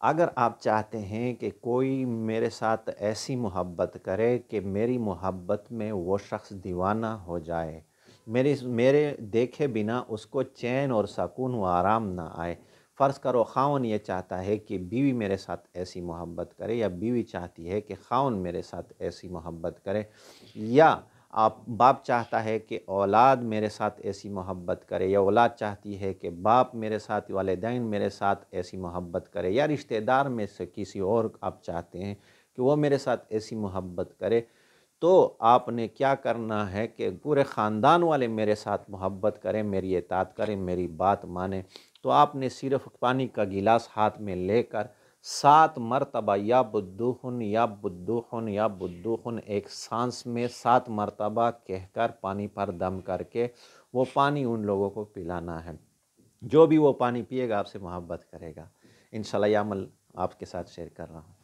اگر آپ چاہتے ہیں کہ کوئی میرے ساتھ ایسی محبت کرے کہ میری محبت میں وہ شخص دیوانہ ہو جائے، میرے دیکھے بنا اس کو چین اور سکون و آرام نہ آئے۔ فرض کرو خاوند یہ چاہتا ہے کہ بیوی میرے ساتھ ایسی محبت کرے، یا بیوی چاہتی ہے کہ خاوند میرے ساتھ ایسی محبت کرے، یا باپ چاہتا ہے کہ اولاد میرے ساتھ ایسی محبت کرے، یا اولاد چاہتی ہے کہ باپ میرے ساتھ، والدین میرے ساتھ ایسی محبت کرے، یا رشتہ دار میں سے کسی اور آپ چاہتے ہیں کہ وہ میرے ساتھ ایسی محبت کرے، تو آپ نے کیا کرنا ہے کہ پورے خاندان والے میرے ساتھ محبت کریں، میری اطاعت کریں، میری بات مانیں۔ تو آپ نے صرف پانی کا گلاس ہاتھ میں لے کر 7 مرتبہ یا بدوخن یا بدوخن یا بدوخن، ایک سانس میں 7 مرتبہ کہہ کر پانی پر دم کر کے وہ پانی ان لوگوں کو پلانا ہے۔ جو بھی وہ پانی پیے گا آپ سے محبت کرے گا۔ انشاءاللہ یہ عمل آپ کے ساتھ شیئر کر رہا ہوں۔